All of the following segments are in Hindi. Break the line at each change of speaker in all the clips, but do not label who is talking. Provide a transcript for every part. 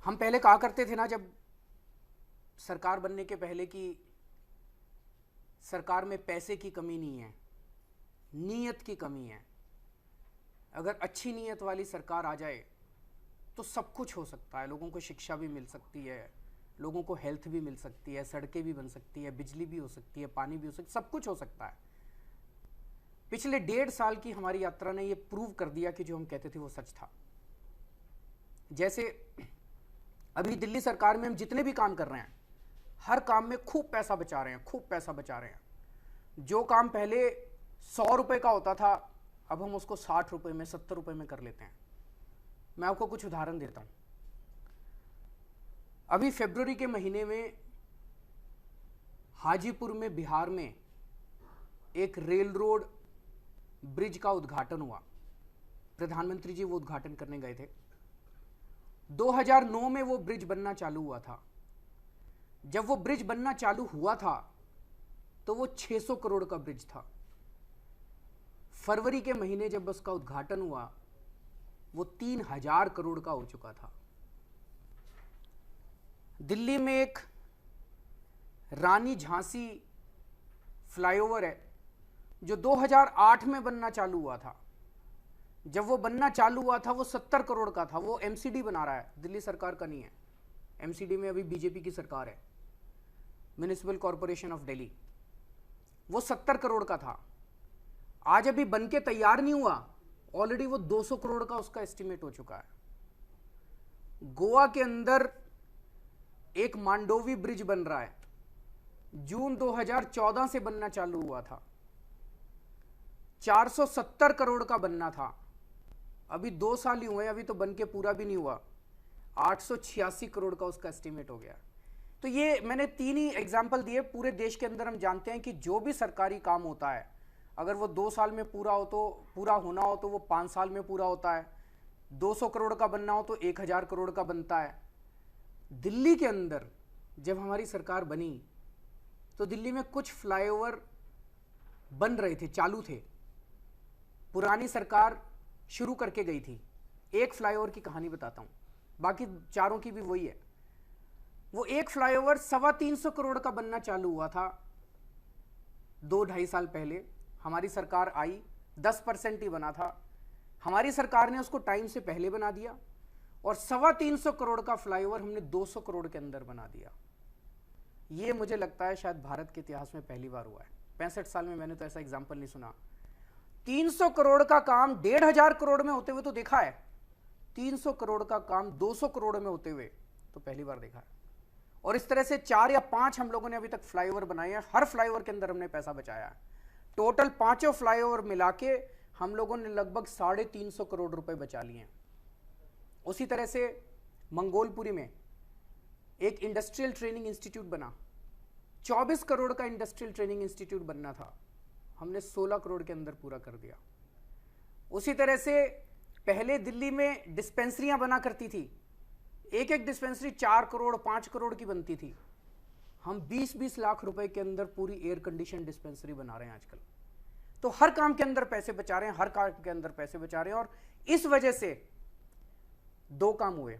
हम पहले कहा करते थे ना, जब सरकार बनने के पहले, कि सरकार में पैसे की कमी नहीं है, नीयत की कमी है। अगर अच्छी नीयत वाली सरकार आ जाए तो सब कुछ हो सकता है। लोगों को शिक्षा भी मिल सकती है, लोगों को हेल्थ भी मिल सकती है, सड़कें भी बन सकती है, बिजली भी हो सकती है, पानी भी हो सकता है, सब कुछ हो सकता है। पिछले 1.5 साल की हमारी यात्रा ने यह प्रूव कर दिया कि जो हम कहते थे वो सच था। जैसे अभी दिल्ली सरकार में हम जितने भी काम कर रहे हैं, हर काम में खूब पैसा बचा रहे हैं, खूब पैसा बचा रहे हैं। जो काम पहले 100 रुपए का होता था, अब हम उसको 60 रुपए में, 70 रुपए में कर लेते हैं। मैं आपको कुछ उदाहरण देता हूं। अभी फरवरी के महीने में हाजीपुर में, बिहार में एक रेल रोड ब्रिज का उद्घाटन हुआ। प्रधानमंत्री जी वो उद्घाटन करने गए थे। 2009 में वो ब्रिज बनना चालू हुआ था। जब वो ब्रिज बनना चालू हुआ था तो वो 600 करोड़ का ब्रिज था। फरवरी के महीने जब उसका उद्घाटन हुआ, वो 3000 करोड़ का हो चुका था। दिल्ली में एक रानी झांसी फ्लाईओवर है जो 2008 में बनना चालू हुआ था। जब वो बनना चालू हुआ था वो 70 करोड़ का था। वो एमसीडी बना रहा है, दिल्ली सरकार का नहीं है। एमसीडी में अभी बीजेपी की सरकार है, म्युनिसिपल कॉरपोरेशन ऑफ दिल्ली। वो 70 करोड़ का था। आज अभी बन के तैयार नहीं हुआ, ऑलरेडी वो 200 करोड़ का उसका एस्टिमेट हो चुका है। गोवा के अंदर एक मांडोवी ब्रिज बन रहा है, जून 2014 से बनना चालू हुआ था। 470 करोड़ का बनना था, अभी 2 साल ही हुए, अभी तो बन के पूरा भी नहीं हुआ। 886 करोड़ का उसका एस्टिमेट हो गया। तो ये मैंने 3 ही एग्जाम्पल दिए। पूरे देश के अंदर हम जानते हैं कि जो भी सरकारी काम होता है, अगर वो 2 साल में पूरा हो तो, पूरा होना हो तो वो 5 साल में पूरा होता है। 200 करोड़ का बनना हो तो 1000 करोड़ का बनता है। दिल्ली के अंदर जब हमारी सरकार बनी तो दिल्ली में कुछ फ्लाईओवर बन रहे थे, चालू थे। पुरानी सरकार शुरू करके गई थी। एक फ्लाईओवर की कहानी बताता हूं, बाकी चारों की भी वही है। वो एक फ्लाईओवर 325 करोड़ का बनना चालू हुआ था 2-2.5 साल पहले। हमारी सरकार आई, 10% ही बना था। हमारी सरकार ने उसको टाइम से पहले बना दिया और 325 करोड़ का फ्लाईओवर हमने 200 करोड़ के अंदर बना दिया। ये मुझे लगता है शायद भारत के इतिहास में पहली बार हुआ है। 65 साल में मैंने तो ऐसा एग्जाम्पल नहीं सुना। 300 करोड़ का काम 1500 करोड़ में होते हुए तो देखा है, 300 करोड़ का काम 200 करोड़ में होते हुए तो पहली बार देखा है। और इस तरह से 4 या 5 हम लोगों ने अभी तक फ्लाईओवर बनाए हैं। हर फ्लाईओवर के अंदर हमने पैसा बचाया है। टोटल 5 फ्लाईओवर मिला के हम लोगों ने लगभग 350 करोड़ रुपए बचा लिए हैं। उसी तरह से मंगोलपुरी में एक इंडस्ट्रियल ट्रेनिंग इंस्टीट्यूट बना। 24 करोड़ का इंडस्ट्रियल ट्रेनिंग इंस्टीट्यूट बनना था, हमने 16 करोड़ के अंदर पूरा कर दिया। उसी तरह से पहले दिल्ली में डिस्पेंसरियां बना करती थी। एक एक डिस्पेंसरी 4 करोड़ 5 करोड़ की बनती थी। हम 20-20 लाख रुपए के अंदर पूरी एयर कंडीशन डिस्पेंसरी बना रहे हैं आजकल। तो हर काम के अंदर पैसे बचा रहे हैं, हर काम के अंदर पैसे बचा रहे हैं। और इस वजह से 2 काम हुए।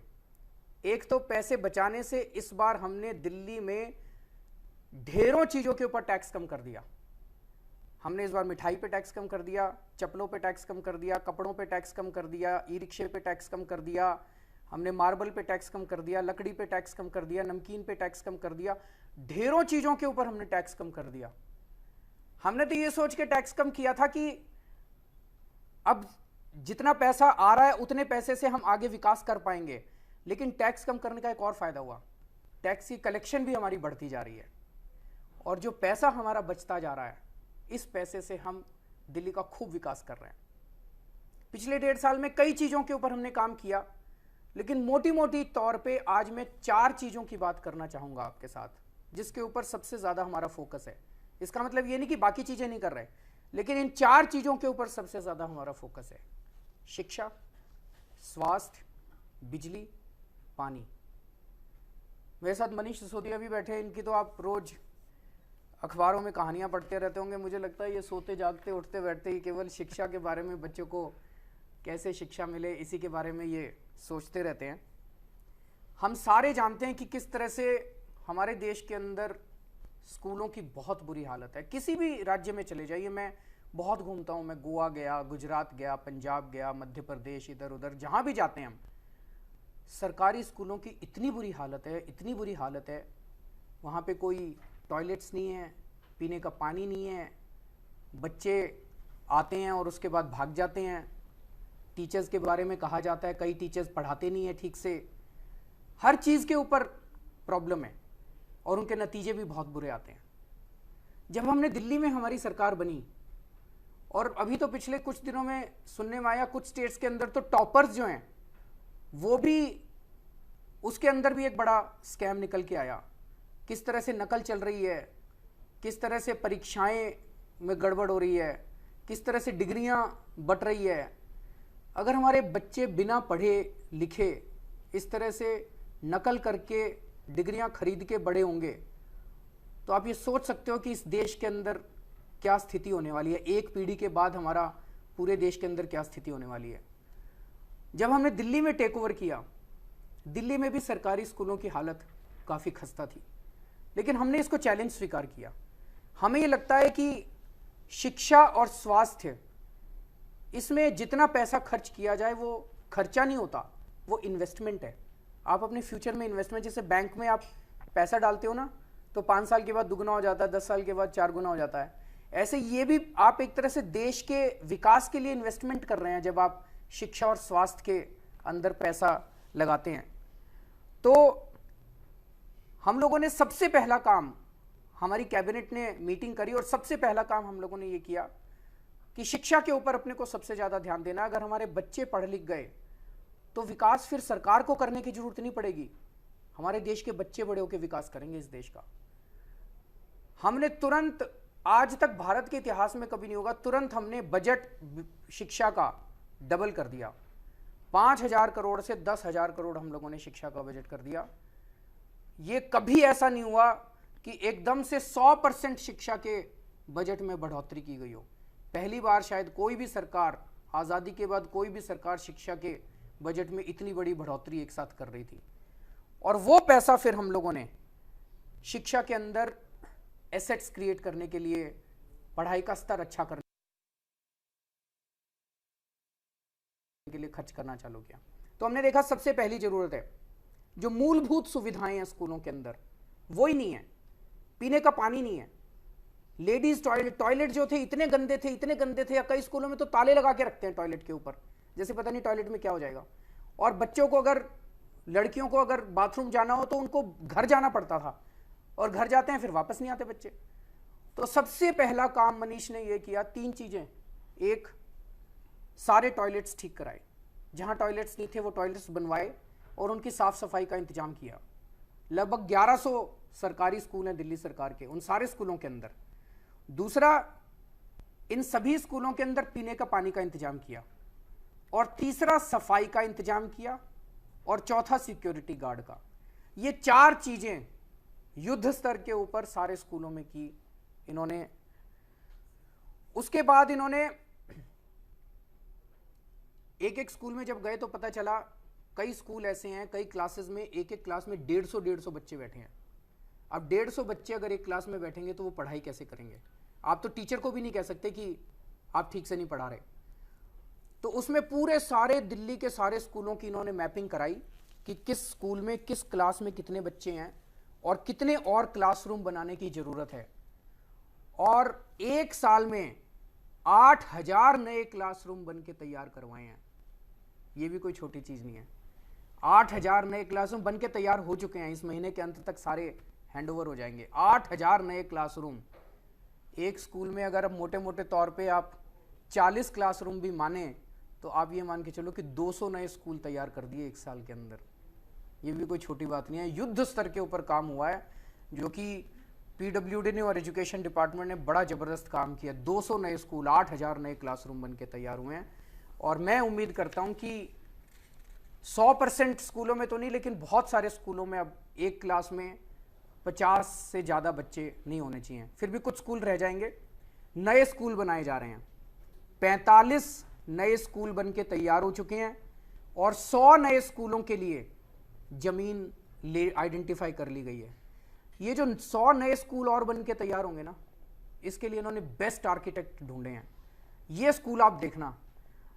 एक तो पैसे बचाने से इस बार हमने दिल्ली में ढेरों चीजों के ऊपर टैक्स कम कर दिया। हमने इस बार मिठाई पे टैक्स कम कर दिया, चप्पलों पे टैक्स कम कर दिया, कपड़ों पे टैक्स कम कर दिया, ई रिक्शे पे टैक्स कम कर दिया, हमने मार्बल पे टैक्स कम कर दिया, लकड़ी पे टैक्स कम कर दिया, नमकीन पे टैक्स कम कर दिया। ढेरों चीजों के ऊपर हमने टैक्स कम कर दिया। हमने तो ये सोच के टैक्स कम किया था कि अब जितना पैसा आ रहा है उतने पैसे से हम आगे विकास कर पाएंगे। लेकिन टैक्स कम करने का एक और फायदा हुआ, टैक्स की कलेक्शन भी हमारी बढ़ती जा रही है। और जो पैसा हमारा बचता जा रहा है, इस पैसे से हम दिल्ली का खूब विकास कर रहे हैं। पिछले 1.5 साल में कई चीजों के ऊपर हमने काम किया, लेकिन मोटी मोटी तौर पे आज मैं 4 चीजों की बात करना चाहूंगा आपके साथ, जिसके ऊपर सबसे ज्यादा हमारा फोकस है। इसका मतलब ये नहीं कि बाकी चीजें नहीं कर रहे, लेकिन इन 4 चीजों के ऊपर सबसे ज्यादा हमारा फोकस है। शिक्षा, स्वास्थ्य, बिजली, पानी। मेरे साथ मनीष सिसोदिया भी बैठे हैं। इनकी तो आप रोज अखबारों में कहानियां पढ़ते रहते होंगे। मुझे लगता है ये सोते जागते उठते बैठते ही केवल शिक्षा के बारे में, बच्चों को कैसे शिक्षा मिले, इसी के बारे में ये सोचते रहते हैं। हम सारे जानते हैं कि किस तरह से हमारे देश के अंदर स्कूलों की बहुत बुरी हालत है। किसी भी राज्य में चले जाइए, मैं बहुत घूमता हूँ, मैं गोवा गया, गुजरात गया, पंजाब गया, मध्य प्रदेश, इधर उधर जहाँ भी जाते हैं हम, सरकारी स्कूलों की इतनी बुरी हालत है, इतनी बुरी हालत है। वहाँ पे कोई टॉयलेट्स नहीं है, पीने का पानी नहीं है, बच्चे आते हैं और उसके बाद भाग जाते हैं। टीचर्स के बारे में कहा जाता है कई टीचर्स पढ़ाते नहीं है ठीक से। हर चीज़ के ऊपर प्रॉब्लम है और उनके नतीजे भी बहुत बुरे आते हैं। जब हमने दिल्ली में हमारी सरकार बनी, और अभी तो पिछले कुछ दिनों में सुनने में आया कुछ स्टेट्स के अंदर तो टॉपर्स जो हैं वो भी, उसके अंदर भी एक बड़ा स्कैम निकल के आया। किस तरह से नकल चल रही है, किस तरह से परीक्षाएं में गड़बड़ हो रही है, किस तरह से डिग्रियां बंट रही है। अगर हमारे बच्चे बिना पढ़े लिखे इस तरह से नकल करके डिग्रियां खरीद के बड़े होंगे तो आप ये सोच सकते हो कि इस देश के अंदर क्या स्थिति होने वाली है। एक पीढ़ी के बाद हमारा पूरे देश के अंदर क्या स्थिति होने वाली है। जब हमने दिल्ली में टेक ओवर किया, दिल्ली में भी सरकारी स्कूलों की हालत काफ़ी खस्ता थी, लेकिन हमने इसको चैलेंज स्वीकार किया। हमें ये लगता है कि शिक्षा और स्वास्थ्य, इसमें जितना पैसा खर्च किया जाए वो खर्चा नहीं होता, वो इन्वेस्टमेंट है। आप अपने फ्यूचर में इन्वेस्टमेंट, जैसे बैंक में आप पैसा डालते हो ना, तो 5 साल के बाद दुगना हो जाता है, 10 साल के बाद 4 गुना हो जाता है। ऐसे ये भी आप एक तरह से देश के विकास के लिए इन्वेस्टमेंट कर रहे हैं जब आप शिक्षा और स्वास्थ्य के अंदर पैसा लगाते हैं। तो हम लोगों ने सबसे पहला काम, हमारी कैबिनेट ने मीटिंग करी और सबसे पहला काम हम लोगों ने ये किया कि शिक्षा के ऊपर अपने को सबसे ज़्यादा ध्यान देना। अगर हमारे बच्चे पढ़ लिख गए तो विकास फिर सरकार को करने की जरूरत नहीं पड़ेगी, हमारे देश के बच्चे बड़े होकर विकास करेंगे इस देश का। हमने तुरंत, आज तक भारत के इतिहास में कभी नहीं होगा, तुरंत हमने बजट शिक्षा का डबल कर दिया। 5,000 करोड़ से 10,000 करोड़ हम लोगों ने शिक्षा का बजट कर दिया। ये कभी ऐसा नहीं हुआ कि एकदम से 100% शिक्षा के बजट में बढ़ोतरी की गई हो। पहली बार शायद कोई भी सरकार, आज़ादी के बाद कोई भी सरकार शिक्षा के बजट में इतनी बड़ी बढ़ोतरी एक साथ कर रही थी। और वो पैसा फिर हम लोगों ने शिक्षा के अंदर एसेट्स क्रिएट करने के लिए, पढ़ाई का स्तर अच्छा करने के लिए खर्च करना चालू किया। तो हमने देखा सबसे पहली जरूरत है, जो मूलभूत सुविधाएं हैं स्कूलों के अंदर वो ही नहीं है। पीने का पानी नहीं है, लेडीज टॉयलेट जो थे इतने गंदे थे, इतने गंदे थे, या कई स्कूलों में तो ताले लगा के रखते हैं टॉयलेट के ऊपर, जैसे पता नहीं टॉयलेट में क्या हो जाएगा। और बच्चों को, अगर लड़कियों को अगर बाथरूम जाना हो तो उनको घर जाना पड़ता था, और घर जाते हैं फिर वापस नहीं आते बच्चे। तो सबसे पहला काम मनीष ने यह किया, 3 चीजें। एक, सारे टॉयलेट्स ठीक कराए, जहां टॉयलेट्स नहीं थे वो टॉयलेट्स बनवाए और उनकी साफ सफाई का इंतजाम किया। लगभग 1100 सरकारी स्कूल हैं दिल्ली सरकार के, उन सारे स्कूलों के अंदर। दूसरा, इन सभी स्कूलों के अंदर पीने का पानी का इंतजाम किया। और तीसरा, सफाई का इंतजाम किया। और चौथा, सिक्योरिटी गार्ड का। ये 4 चीजें युद्ध स्तर के ऊपर सारे स्कूलों में की इन्होंने। उसके बाद इन्होंने एक एक स्कूल में जब गए तो पता चला कई स्कूल ऐसे हैं, कई क्लासेस में एक एक क्लास में 150 बच्चे बैठे हैं। अब 150 बच्चे अगर एक क्लास में बैठेंगे तो वो पढ़ाई कैसे करेंगे? आप तो टीचर को भी नहीं कह सकते कि आप ठीक से नहीं पढ़ा रहे। तो उसमें पूरे सारे दिल्ली के सारे स्कूलों की इन्होंने मैपिंग कराई कि किस स्कूल में किस क्लास में कितने बच्चे हैं और कितने और क्लासरूम बनाने की जरूरत है। और 1 साल में 8,000 नए क्लासरूम बन के तैयार करवाए हैं। ये भी कोई छोटी चीज नहीं है। 8,000 नए क्लासरूम बन के तैयार हो चुके हैं, इस महीने के अंत तक सारे हैंडओवर हो जाएंगे। 8,000 नए क्लासरूम एक स्कूल में। अगर अब मोटे मोटे तौर पे आप 40 क्लासरूम भी माने तो आप ये मान के चलो कि 200 नए स्कूल तैयार कर दिए 1 साल के अंदर। ये भी कोई छोटी बात नहीं है। युद्ध स्तर के ऊपर काम हुआ है, जो कि पीडब्ल्यूडी ने और एजुकेशन डिपार्टमेंट ने बड़ा जबरदस्त काम किया। 200 नए स्कूल, 8,000 नए क्लासरूम बन के तैयार हुए हैं। और मैं उम्मीद करता हूं कि 100% स्कूलों में तो नहीं, लेकिन बहुत सारे स्कूलों में अब एक क्लास में 50 से ज़्यादा बच्चे नहीं होने चाहिए। फिर भी कुछ स्कूल रह जाएंगे। नए स्कूल बनाए जा रहे हैं, 45 नए स्कूल बन के तैयार हो चुके हैं। और 100 नए स्कूलों के लिए जमीन ले आइडेंटिफाई कर ली गई है। ये जो 100 नए स्कूल और बन के तैयार होंगे ना, इसके लिए इन्होंने बेस्ट आर्किटेक्ट ढूंढे हैं। ये स्कूल आप देखना,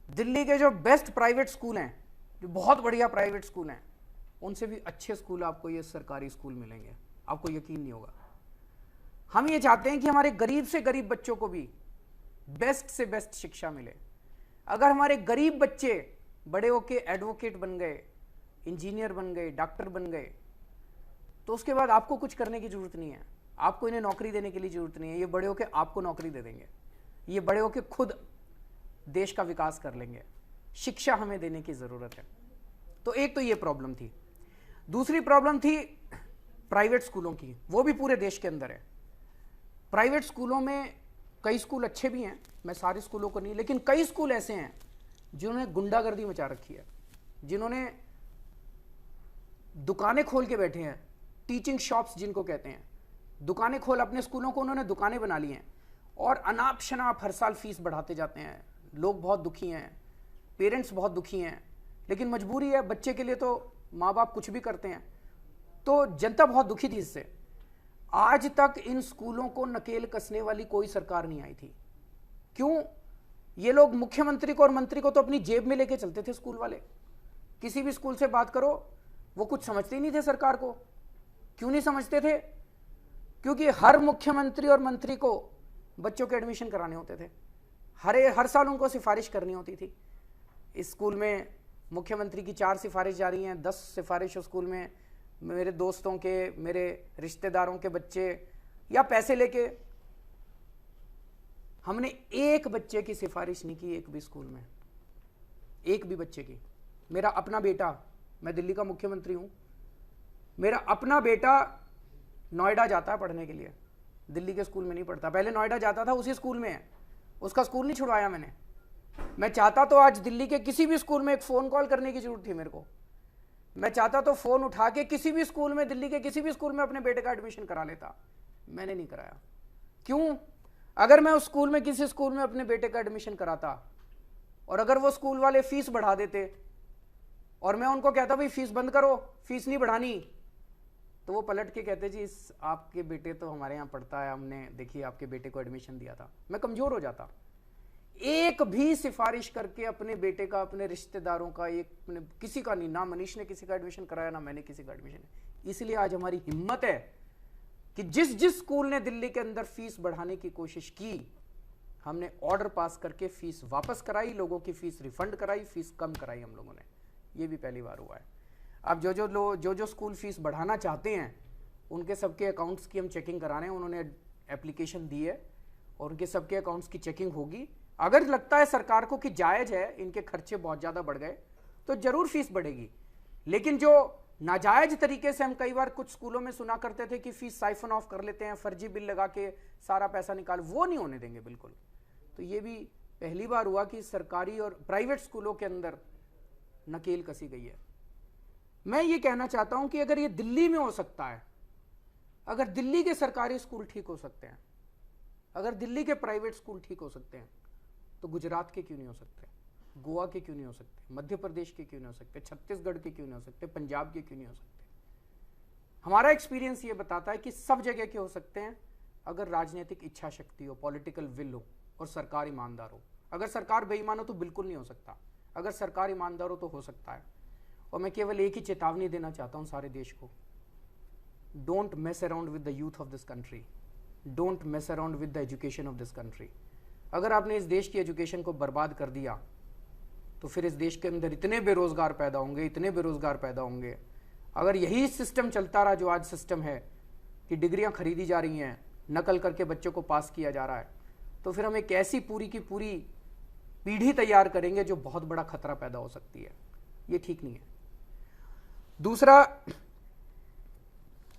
दिल्ली के जो बेस्ट प्राइवेट स्कूल हैं, जो बहुत बढ़िया प्राइवेट स्कूल हैं, उनसे भी अच्छे स्कूल आपको ये सरकारी स्कूल मिलेंगे, आपको यकीन नहीं होगा। हम ये चाहते हैं कि हमारे गरीब से गरीब बच्चों को भी बेस्ट से बेस्ट शिक्षा मिले। अगर हमारे गरीब बच्चे बड़े होके एडवोकेट बन गए, इंजीनियर बन गए, डॉक्टर बन गए, तो उसके बाद आपको कुछ करने की जरूरत नहीं है, आपको इन्हें नौकरी देने के लिए जरूरत नहीं है। ये बड़े होके आपको नौकरी दे देंगे, ये बड़े होके खुद देश का विकास कर लेंगे। शिक्षा हमें देने की जरूरत है। तो एक तो ये प्रॉब्लम थी। दूसरी प्रॉब्लम थी प्राइवेट स्कूलों की, वो भी पूरे देश के अंदर है। प्राइवेट स्कूलों में कई स्कूल अच्छे भी हैं, मैं सारे स्कूलों को नहीं, लेकिन कई स्कूल ऐसे हैं जिन्होंने गुंडागर्दी मचा रखी है, जिन्होंने दुकानें खोल के बैठे हैं, टीचिंग शॉप्स जिनको कहते हैं, दुकानें खोल, अपने स्कूलों को उन्होंने दुकानें बना ली हैं और अनाप शनाप हर साल फीस बढ़ाते जाते हैं। लोग बहुत दुखी हैं, पेरेंट्स बहुत दुखी हैं, लेकिन मजबूरी है, बच्चे के लिए तो माँ बाप कुछ भी करते हैं। तो जनता बहुत दुखी थी इससे। आज तक इन स्कूलों को नकेल कसने वाली कोई सरकार नहीं आई थी। क्यों? ये लोग मुख्यमंत्री को और मंत्री को तो अपनी जेब में लेके चलते थे स्कूल वाले। किसी भी स्कूल से बात करो, वो कुछ समझते ही नहीं थे सरकार को। क्यों नहीं समझते थे? क्योंकि हर मुख्यमंत्री और मंत्री को बच्चों के एडमिशन कराने होते थे, हर साल उनको सिफारिश करनी होती थी। इस स्कूल में मुख्यमंत्री की 4 सिफारिश जारी हैं, 10 सिफारिश उस स्कूल में मेरे दोस्तों के, मेरे रिश्तेदारों के बच्चे या पैसे लेके। हमने एक बच्चे की सिफारिश नहीं की, एक भी स्कूल में, एक भी बच्चे की। मेरा अपना बेटा, मैं दिल्ली का मुख्यमंत्री हूं, मेरा अपना बेटा नोएडा जाता है पढ़ने के लिए, दिल्ली के स्कूल में नहीं पढ़ता। पहले नोएडा जाता था, उसी स्कूल में है, उसका स्कूल नहीं छुड़वाया मैंने। मैं चाहता तो आज दिल्ली के किसी भी स्कूल में एक फोन कॉल करने की जरूरत थी मेरे को, मैं चाहता तो फोन उठा के किसी भी स्कूल में, दिल्ली के किसी भी स्कूल में अपने बेटे का एडमिशन करा लेता। मैंने नहीं कराया। क्यों? अगर मैं उस स्कूल में, किसी स्कूल में अपने बेटे का एडमिशन कराता और अगर वो स्कूल वाले फीस बढ़ा देते और मैं उनको कहता भाई फीस बंद करो, फीस नहीं बढ़ानी, तो वो पलट के कहते जी इस आपके बेटे तो हमारे यहाँ पढ़ता है, हमने देखिए आपके बेटे को एडमिशन दिया था। मैं कमजोर हो जाता। एक भी सिफारिश करके अपने बेटे का, अपने रिश्तेदारों का, एक किसी का नहीं, ना मनीष ने किसी का एडमिशन कराया, ना मैंने किसी का एडमिशन। इसलिए आज हमारी हिम्मत है कि जिस जिस स्कूल ने दिल्ली के अंदर फीस बढ़ाने की कोशिश की, हमने ऑर्डर पास करके फीस वापस कराई, लोगों की फीस रिफंड कराई, फीस कम कराई हम लोगों ने। ये भी पहली बार हुआ है। अब जो स्कूल फीस बढ़ाना चाहते हैं, उनके सबके अकाउंट्स की हम चेकिंग करा रहे हैं। उन्होंने एप्लीकेशन दी है और उनके सबके अकाउंट्स की चेकिंग होगी। अगर लगता है सरकार को कि जायज है, इनके खर्चे बहुत ज्यादा बढ़ गए, तो जरूर फीस बढ़ेगी। लेकिन जो नाजायज तरीके से, हम कई बार कुछ स्कूलों में सुना करते थे कि फीस साइफन ऑफ कर लेते हैं, फर्जी बिल लगा के सारा पैसा निकाल, वो नहीं होने देंगे बिल्कुल। तो ये भी पहली बार हुआ कि सरकारी और प्राइवेट स्कूलों के अंदर नकेल कसी गई है। मैं ये कहना चाहता हूं कि अगर ये दिल्ली में हो सकता है, अगर दिल्ली के सरकारी स्कूल ठीक हो सकते हैं, अगर दिल्ली के प्राइवेट स्कूल ठीक हो सकते हैं, तो गुजरात के क्यों नहीं हो सकते? गोवा के क्यों नहीं हो सकते? मध्य प्रदेश के क्यों नहीं हो सकते? छत्तीसगढ़ के क्यों नहीं हो सकते? पंजाब के क्यों नहीं हो सकते? हमारा एक्सपीरियंस ये बताता है कि सब जगह के हो सकते हैं, अगर राजनीतिक इच्छा शक्ति हो, पॉलिटिकल विल हो और सरकार ईमानदार हो। अगर सरकार बेईमान हो तो बिल्कुल नहीं हो सकता, अगर सरकार ईमानदार हो तो हो सकता है। और मैं केवल एक ही चेतावनी देना चाहता हूं सारे देश को, don't mess around with the youth of this country, don't mess around with the education of this country. अगर आपने इस देश की एजुकेशन को बर्बाद कर दिया, तो फिर इस देश के अंदर इतने बेरोजगार पैदा होंगे, इतने बेरोजगार पैदा होंगे। अगर यही सिस्टम चलता रहा जो आज सिस्टम है कि डिग्रियां खरीदी जा रही हैं, नकल करके बच्चों को पास किया जा रहा है, तो फिर हम एक ऐसी पूरी की पूरी पीढ़ी तैयार करेंगे जो बहुत बड़ा खतरा पैदा हो सकती है। ये ठीक नहीं है। दूसरा,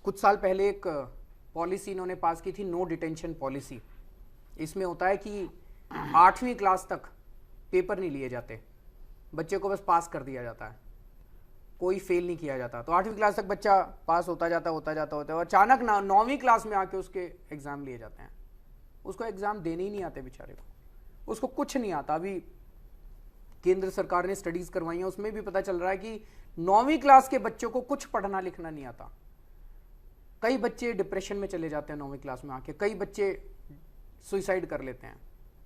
कुछ साल पहले एक पॉलिसी इन्होंने पास की थी, नो डिटेंशन पॉलिसी। इसमें होता है कि 8वीं क्लास तक पेपर नहीं लिए जाते, बच्चे को बस पास कर दिया जाता है, कोई फेल नहीं किया जाता। तो 8वीं क्लास तक बच्चा पास होता जाता है और अचानक 9वीं क्लास में आके उसके एग्जाम लिए जाते हैं। उसको एग्जाम देने ही नहीं आते बेचारे को, उसको कुछ नहीं आता। अभी केंद्र सरकार ने स्टडीज करवाई हैं, उसमें भी पता चल रहा है कि 9वीं क्लास के बच्चों को कुछ पढ़ना लिखना नहीं आता। कई बच्चे डिप्रेशन में चले जाते हैं 9वीं क्लास में आके, कई बच्चे सुइसाइड कर लेते हैं।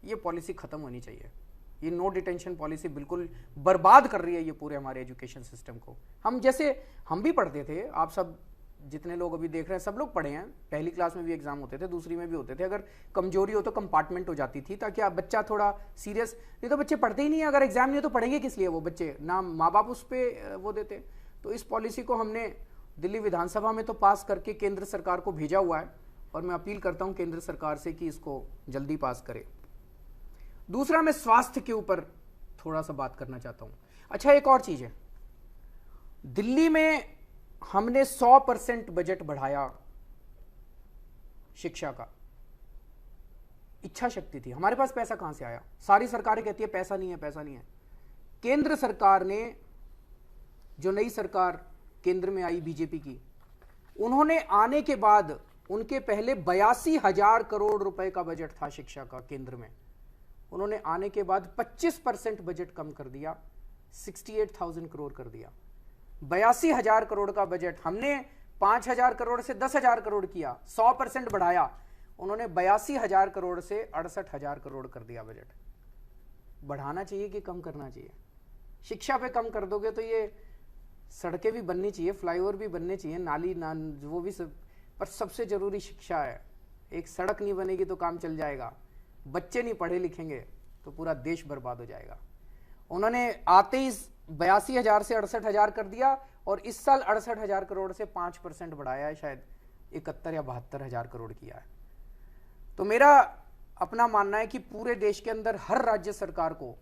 ये पॉलिसी खत्म होनी चाहिए। ये नो डिटेंशन पॉलिसी बिल्कुल बर्बाद कर रही है ये पूरे हमारे एजुकेशन सिस्टम को। हम भी पढ़ते थे, आप सब जितने लोग अभी देख रहे हैं सब लोग पढ़े हैं, पहली क्लास में भी एग्जाम होते थे, दूसरी में भी होते थे। अगर कमजोरी हो तो कंपार्टमेंट हो जाती थी, ताकि आप बच्चा थोड़ा सीरियस, नहीं तो बच्चे पढ़ते ही नहीं है। अगर एग्जाम नहीं हो तो पढ़ेंगे किस लिए वो बच्चे, ना माँ बाप उस पर वो देते। तो इस पॉलिसी को हमने दिल्ली विधानसभा में तो पास करके केंद्र सरकार को भेजा हुआ है, और मैं अपील करता हूं केंद्र सरकार से कि इसको जल्दी पास करे। दूसरा, मैं स्वास्थ्य के ऊपर थोड़ा सा बात करना चाहता हूं। अच्छा, एक और चीज है, दिल्ली में हमने 100% बजट बढ़ाया शिक्षा का। इच्छा शक्ति थी, हमारे पास पैसा कहां से आया? सारी सरकारें कहती है पैसा नहीं है, पैसा नहीं है। केंद्र सरकार ने, जो नई सरकार केंद्र में आई बीजेपी की, उन्होंने आने के बाद, उनके पहले 82,000 करोड़ रुपए का बजट था शिक्षा का केंद्र में। उन्होंने आने के बाद 25% बजट कम कर दिया, 68,000 करोड़ कर दिया। 82,000 करोड़ का बजट हमने 5,000 करोड़ से 10,000 करोड़ किया, 100% बढ़ाया। उन्होंने 82,000 करोड़ से 68,000 करोड़ कर दिया बजट। बढ़ाना चाहिए कि कम करना चाहिए? शिक्षा पे कम कर दोगे तो ये सड़कें भी बननी चाहिए, फ्लाईओवर भी बनने चाहिए, नाली वो भी सब, पर सबसे जरूरी शिक्षा है। एक सड़क नहीं बनेगी तो काम चल जाएगा, बच्चे नहीं पढ़े लिखेंगे तो पूरा देश बर्बाद हो जाएगा। उन्होंने आते ही 82,000 से 68,000 कर दिया, और इस साल 68,000 करोड़ से 5% बढ़ाया है, शायद 71 या 72,000 करोड़ किया है। तो मेरा अपना मानना है कि पूरे देश के अंदर हर राज्य सरकार को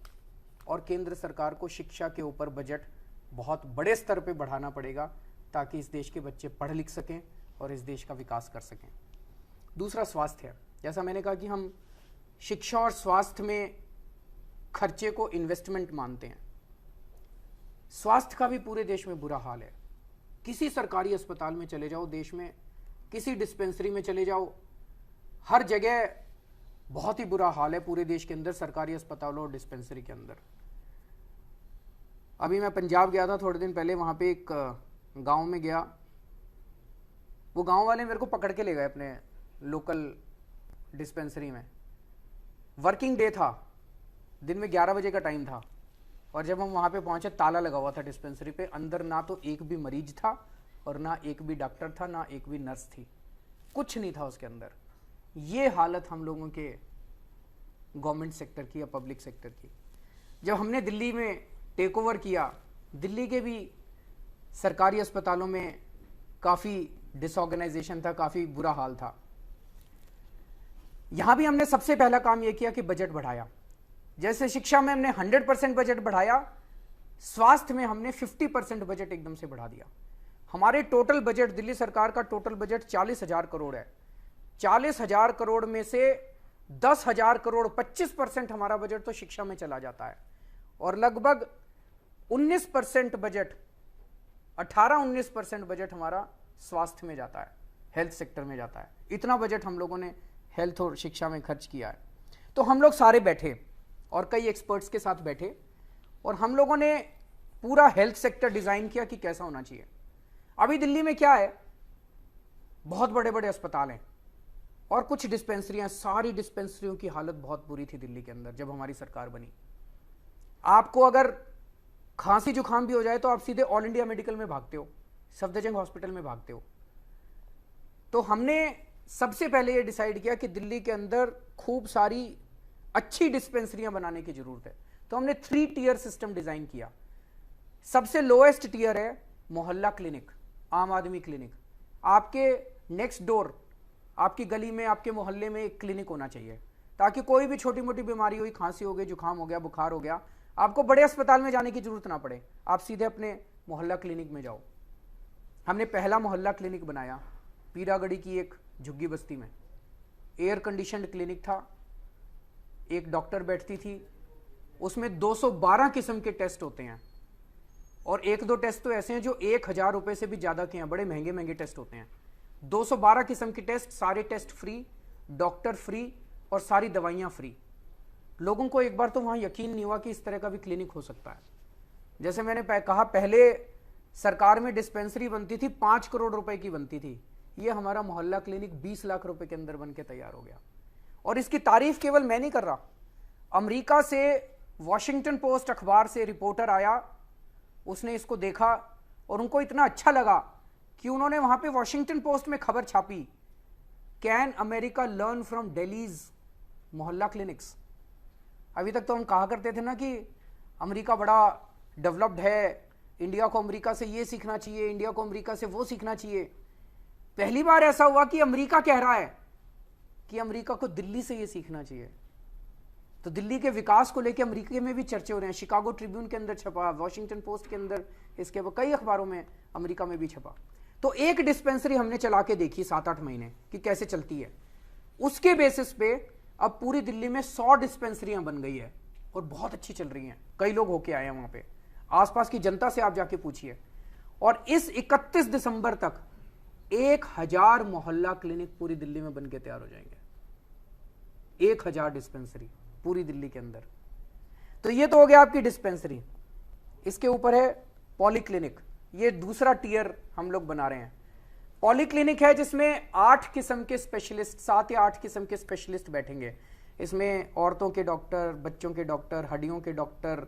और केंद्र सरकार को शिक्षा के ऊपर बजट बहुत बड़े स्तर पे बढ़ाना पड़ेगा, ताकि इस देश के बच्चे पढ़ लिख सकें और इस देश का विकास कर सकें। दूसरा, स्वास्थ्य है। जैसा मैंने कहा कि हम शिक्षा और स्वास्थ्य में खर्चे को इन्वेस्टमेंट मानते हैं। स्वास्थ्य का भी पूरे देश में बुरा हाल है। किसी सरकारी अस्पताल में चले जाओ देश में, किसी डिस्पेंसरी में चले जाओ, हर जगह बहुत ही बुरा हाल है पूरे देश के अंदर, सरकारी अस्पतालों और डिस्पेंसरी के अंदर। अभी मैं पंजाब गया था थोड़े दिन पहले, वहां पे एक गांव में गया, वो गांव वाले मेरे को पकड़ के ले गए अपने लोकल डिस्पेंसरी में। वर्किंग डे था, दिन में 11 बजे का टाइम था, और जब हम वहां पे पहुंचे ताला लगा हुआ था डिस्पेंसरी पे। अंदर ना तो एक भी मरीज था, और ना एक भी डॉक्टर था, ना एक भी नर्स थी, कुछ नहीं था उसके अंदर। ये हालत हम लोगों के गवर्नमेंट सेक्टर की या पब्लिक सेक्टर की। जब हमने दिल्ली में टेक ओवर किया, दिल्ली के भी सरकारी अस्पतालों में काफी डिसऑर्गेनाइजेशन था, काफी बुरा हाल था। यहां भी हमने सबसे पहला काम यह किया कि बजट बढ़ाया। जैसे शिक्षा में हमने 100% बजट बढ़ाया, स्वास्थ्य में हमने 50% बजट एकदम से बढ़ा दिया। हमारे टोटल बजट, दिल्ली सरकार का टोटल बजट 40,000 करोड़ है। 40,000 करोड़ में से 10,000 करोड़, 25% हमारा बजट तो शिक्षा में चला जाता है, और लगभग 19% बजट, 18-19% बजट हमारा स्वास्थ्य में जाता है, हेल्थ सेक्टर में जाता है। इतना बजट हम लोगों ने हेल्थ और शिक्षा में खर्च किया है। तो हम लोग सारे बैठे और कई एक्सपर्ट्स के साथ बैठे, और हम लोगों ने पूरा हेल्थ सेक्टर डिजाइन किया कि कैसा होना चाहिए। अभी दिल्ली में क्या है, बहुत बड़े बड़े अस्पताल हैं और कुछ डिस्पेंसरियां, सारी डिस्पेंसरियों की हालत बहुत बुरी थी दिल्ली के अंदर जब हमारी सरकार बनी। आपको अगर खांसी जुकाम भी हो जाए तो आप सीधे ऑल इंडिया मेडिकल में भागते हो, सफदरजंग हॉस्पिटल में भागते हो। तो हमने सबसे पहले ये डिसाइड किया कि दिल्ली के अंदर खूब सारी अच्छी डिस्पेंसरियां बनाने की जरूरत है। तो हमने 3 टियर सिस्टम डिजाइन किया। सबसे लोएस्ट टियर है मोहल्ला क्लिनिक, आम आदमी क्लिनिक। आपके नेक्स्ट डोर, आपकी गली में, आपके मोहल्ले में एक क्लिनिक होना चाहिए, ताकि कोई भी छोटी मोटी बीमारी हुई, खांसी हो गई, जुकाम हो गया, बुखार हो गया, आपको बड़े अस्पताल में जाने की जरूरत ना पड़े, आप सीधे अपने मोहल्ला क्लिनिक में जाओ। हमने पहला मोहल्ला क्लिनिक बनाया पीरागढ़ी की एक झुग्गी बस्ती में। एयर कंडीशनड क्लिनिक था, एक डॉक्टर बैठती थी, उसमें 212 किस्म के टेस्ट होते हैं, और 1-2 टेस्ट तो ऐसे हैं जो 1,000 रुपए से भी ज्यादा के हैं, बड़े महंगे महंगे टेस्ट होते हैं। 212 किस्म के टेस्ट, सारे टेस्ट फ्री, डॉक्टर फ्री, और सारी दवाइयां फ्री। लोगों को एक बार तो वहां यकीन नहीं हुआ कि इस तरह का भी क्लिनिक हो सकता है। जैसे मैंने कहा, पहले सरकार में डिस्पेंसरी बनती थी 5 करोड़ रुपए की बनती थी, ये हमारा मोहल्ला क्लिनिक 20 लाख रुपए के अंदर बन के तैयार हो गया। और इसकी तारीफ केवल मैं नहीं कर रहा, अमेरिका से वॉशिंगटन पोस्ट अखबार से रिपोर्टर आया, उसने इसको देखा और उनको इतना अच्छा लगा कि उन्होंने वहां पे वॉशिंगटन पोस्ट में खबर छापी, can America learn from Delhi's मोहल्ला क्लिनिक्स। अभी तक तो हम कहा करते थे ना कि अमेरिका बड़ा डेवलप्ड है, इंडिया को अमेरिका से ये सीखना चाहिए, इंडिया को अमेरिका से वो सीखना चाहिए। पहली बार ऐसा हुआ कि अमेरिका कह रहा है कि अमेरिका को दिल्ली से ये सीखना चाहिए। तो दिल्ली के विकास को लेकर अमेरिका में भी चर्चे हो रहे हैं। शिकागो ट्रिब्यून के अंदर छपा, वॉशिंगटन पोस्ट के अंदर, इसके कई अखबारों में अमेरिका में भी छपा। तो एक डिस्पेंसरी हमने चला के देखी 7-8 महीने कि कैसे चलती है। उसके बेसिस पे अब पूरी दिल्ली में 100 डिस्पेंसरियां बन गई है और बहुत अच्छी चल रही हैं। कई लोग होके आए हैं वहां पे, आसपास की जनता से आप जाके पूछिए। और इस 31 दिसंबर तक 1000 मोहल्ला क्लिनिक पूरी दिल्ली में बन के तैयार हो जाएंगे। 1000 डिस्पेंसरी पूरी दिल्ली के अंदर। तो ये तो हो गया आपकी डिस्पेंसरी। इसके ऊपर है पॉलीक्लिनिक, ये दूसरा टियर हम लोग बना रहे हैं। पॉलीक्लिनिक है जिसमें 8 किस्म के स्पेशलिस्ट, 7 या 8 किस्म के स्पेशलिस्ट बैठेंगे। इसमें औरतों के डॉक्टर, बच्चों के डॉक्टर, हड्डियों के डॉक्टर,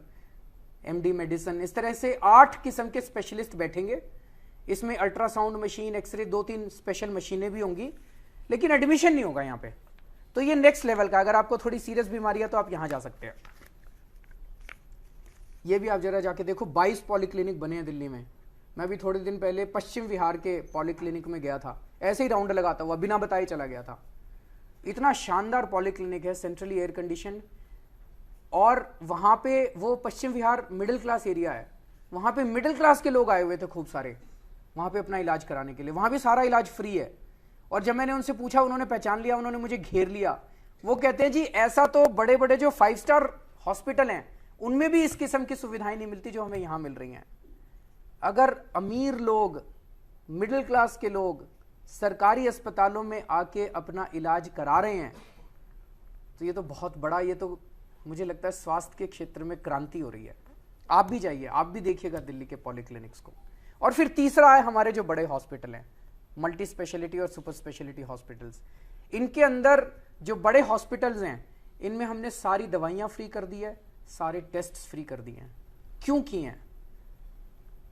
एमडी मेडिसिन, इस तरह से 8 किस्म के स्पेशलिस्ट बैठेंगे। इसमें अल्ट्रासाउंड मशीन, एक्सरे, 2-3 स्पेशल मशीनें भी होंगी, लेकिन एडमिशन नहीं होगा यहाँ पे। तो ये नेक्स्ट लेवल का, अगर आपको थोड़ी सीरियस बीमारी है तो आप यहां जा सकते हैं। ये भी आप जरा जाके देखो, 22 पॉलीक्लिनिक बने हैं दिल्ली में। मैं भी थोड़े दिन पहले पश्चिम विहार के पॉलीक्लिनिक में गया था, ऐसे ही राउंड लगाता हुआ बिना बताए चला गया था। इतना शानदार पॉलीक्लिनिक है, सेंट्रली एयर कंडीशन। और वहां पे वो Paschim Vihar middle class area है, वहां पे मिडिल क्लास के लोग आए हुए थे खूब सारे वहां पे अपना इलाज कराने के लिए। वहां भी सारा इलाज फ्री है। और जब मैंने उनसे पूछा, उन्होंने पहचान लिया, उन्होंने मुझे घेर लिया। वो कहते हैं जी ऐसा तो बड़े बड़े जो 5 स्टार हॉस्पिटल हैं उनमें भी इस किस्म की सुविधाएं नहीं मिलती जो हमें यहां मिल रही हैं। अगर अमीर लोग, मिडिल क्लास के लोग सरकारी अस्पतालों में आके अपना इलाज करा रहे हैं तो ये तो बहुत बड़ा, ये तो मुझे लगता है स्वास्थ्य के क्षेत्र में क्रांति हो रही है। आप भी जाइए, आप भी देखिएगा दिल्ली के पॉलीक्लिनिक्स को। और फिर तीसरा है हमारे जो बड़े हॉस्पिटल हैं, मल्टी स्पेशलिटी और सुपर स्पेशलिटी हॉस्पिटल्स। इनके अंदर जो बड़े हॉस्पिटल्स हैं, इनमें हमने सारी दवाइयां फ्री कर दी है, सारे टेस्ट फ्री कर दिए हैं। क्यों किए हैं?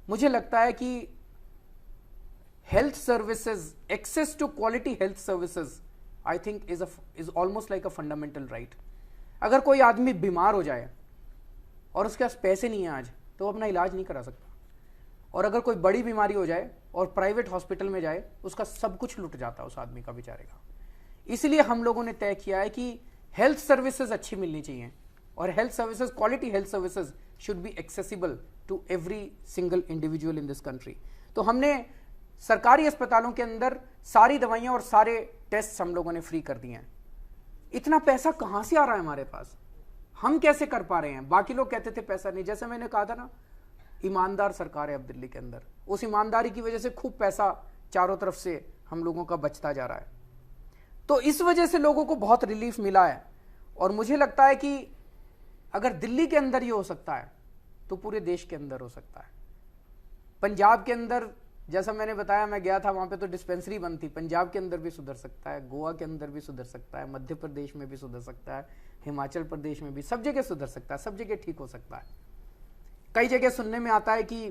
मुझे लगता है कि health services, access to quality health services, I think is almost like a fundamental right. अगर कोई आदमी बीमार हो जाए और उसके पास पैसे नहीं है आज, तो वो अपना इलाज नहीं करा सकता। और अगर कोई बड़ी बीमारी हो जाए और प्राइवेट हॉस्पिटल में जाए, उसका सब कुछ लुट जाता है उस आदमी का, बेचारे का। इसलिए हम लोगों ने तय किया है कि हेल्थ सर्विसेज अच्छी मिलनी चाहिए और health services, quality health services should be accessible to every single individual in this country. तो हमने सरकारी अस्पतालों के अंदर सारी दवाइयां और सारे टेस्ट हम लोगों ने फ्री कर दिए हैं। इतना पैसा कहां से आ रहा है हमारे पास? हम कैसे कर पा रहे हैं? बाकी लोग कहते थे पैसा नहीं, जैसे मैंने कहा था ना, ईमानदार सरकार है अब दिल्ली के अंदर। उस ईमानदारी की वजह से खूब पैसा चारों तरफ से हम लोगों का बचता जा रहा है। तो इस वजह से लोगों को बहुत रिलीफ मिला है। और मुझे लगता है कि अगर दिल्ली के अंदर ये हो सकता है तो पूरे देश के अंदर हो सकता है। पंजाब के अंदर, जैसा मैंने बताया, मैं गया था वहां पे तो डिस्पेंसरी बंद थी। पंजाब के अंदर भी सुधर सकता है, गोवा के अंदर भी सुधर सकता है, मध्य प्रदेश में भी सुधर सकता है, हिमाचल प्रदेश में भी, सब जगह सुधर सकता है, सब जगह ठीक हो सकता है। कई जगह सुनने में आता है कि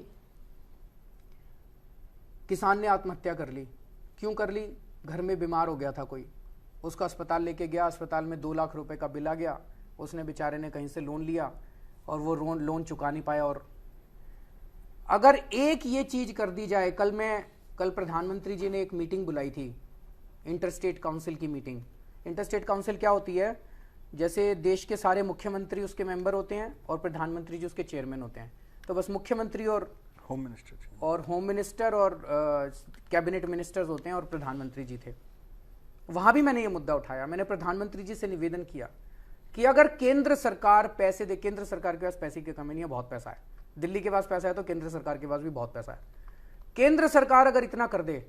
किसान ने आत्महत्या कर ली। क्यों कर ली? घर में बीमार हो गया था कोई, उसको अस्पताल लेके गया, अस्पताल में 2 लाख रुपए का बिल आ गया, उसने बेचारे ने कहीं से लोन लिया और वो लोन चुका नहीं पाया। और अगर एक ये चीज कर दी जाए, कल प्रधानमंत्री जी ने एक मीटिंग बुलाई थी, इंटरस्टेट काउंसिल की मीटिंग। इंटरस्टेट काउंसिल क्या होती है? जैसे देश के सारे मुख्यमंत्री उसके मेंबर होते हैं और प्रधानमंत्री जी उसके चेयरमैन होते हैं। तो बस मुख्यमंत्री और होम मिनिस्टर और कैबिनेट मिनिस्टर्स होते हैं और प्रधानमंत्री जी थे। वहां भी मैंने ये मुद्दा उठाया। मैंने प्रधानमंत्री जी से निवेदन किया कि अगर केंद्र सरकार पैसे दे, केंद्र सरकार के पास पैसे की कमी नहीं है, बहुत पैसा है। दिल्ली के पास पैसा है तो केंद्र सरकार के पास भी बहुत पैसा है। केंद्र सरकार अगर इतना कर दे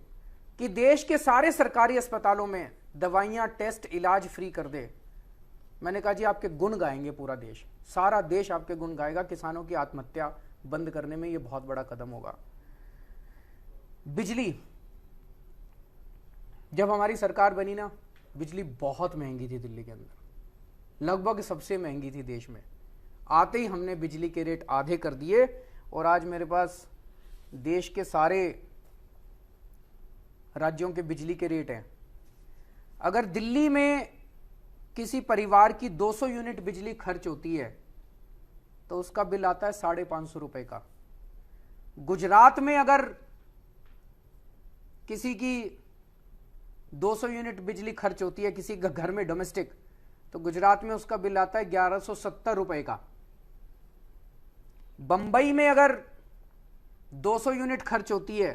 कि देश के सारे सरकारी अस्पतालों में दवाइयां, टेस्ट, इलाज फ्री कर दे, मैंने कहा जी आपके गुण गाएंगे पूरा देश, सारा देश आपके गुण गाएगा, किसानों की आत्महत्या बंद करने में ये बहुत बड़ा कदम होगा। बिजली, जब हमारी सरकार बनी ना, बिजली बहुत महंगी थी दिल्ली के अंदर, लगभग सबसे महंगी थी देश में। आते ही हमने बिजली के रेट आधे कर दिए और आज मेरे पास देश के सारे राज्यों के बिजली के रेट हैं। अगर दिल्ली में किसी परिवार की 200 यूनिट बिजली खर्च होती है तो उसका बिल आता है 550 रुपए का। गुजरात में अगर किसी की 200 यूनिट बिजली खर्च होती है किसी घर में डोमेस्टिक, तो गुजरात में उसका बिल आता है 1170 रुपए का। बंबई में अगर 200 यूनिट खर्च होती है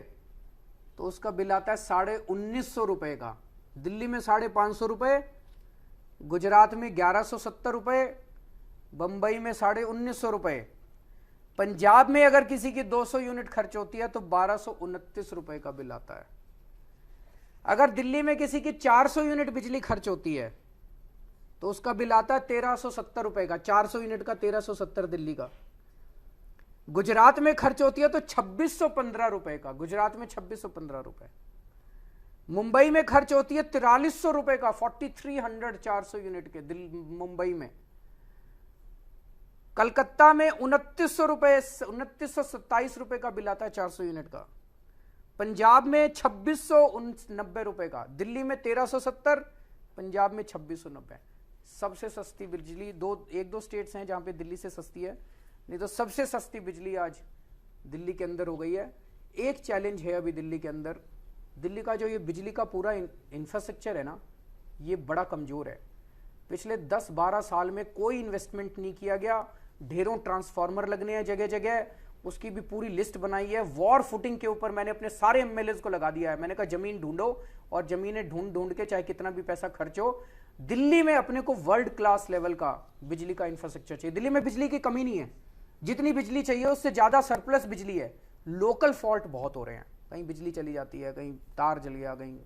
तो उसका बिल आता है 1950 रुपए का। दिल्ली में 550 रुपए, गुजरात में 1170 रुपए, बंबई में 1950 रुपए। पंजाब में अगर किसी की 200 यूनिट खर्च होती है तो 1229 रुपए का बिल आता है। अगर दिल्ली में किसी की 400 यूनिट बिजली खर्च होती है तो उसका बिल आता है 1370 रुपए का। 400 यूनिट का 1370 दिल्ली का। गुजरात में खर्च होती है तो 2615 रुपए का, गुजरात में 2615 रुपए। मुंबई में खर्च होती है 4300 रुपए का, 4300 400 यूनिट के मुंबई में। कलकत्ता में 2927 रुपए का बिल आता है 400 यूनिट का। पंजाब में 2690 रुपए का, दिल्ली में 1370, पंजाब में 2690। सबसे सस्ती बिजली एक दो स्टेट्स हैं जहां पे दिल्ली से सस्ती है, नहीं तो सबसे सस्ती बिजली आज दिल्ली के अंदर हो गई है। एक चैलेंज है अभी दिल्ली के अंदर, दिल्ली का जो ये बिजली का पूरा इंफ्रास्ट्रक्चर है ना, ये बड़ा कमजोर है। पिछले 10-12 साल में कोई इन्वेस्टमेंट नहीं किया गया। ढेरों ट्रांसफार्मर लगने हैं जगह जगह, उसकी भी पूरी लिस्ट बनाई है। वॉर फुटिंग के ऊपर मैंने अपने सारे एमएलएस को लगा दिया है। मैंने कहा जमीन ढूंढो, और जमीनें ढूंढ के चाहे कितना भी पैसा खर्च हो, दिल्ली में अपने को वर्ल्ड क्लास लेवल का बिजली का इंफ्रास्ट्रक्चर चाहिए। दिल्ली में बिजली की कमी नहीं है, जितनी बिजली चाहिए उससे ज्यादा सरप्लस बिजली है। लोकल फॉल्ट बहुत हो रहे हैं, कहीं बिजली चली जाती है, कहीं तार जल गया, कहीं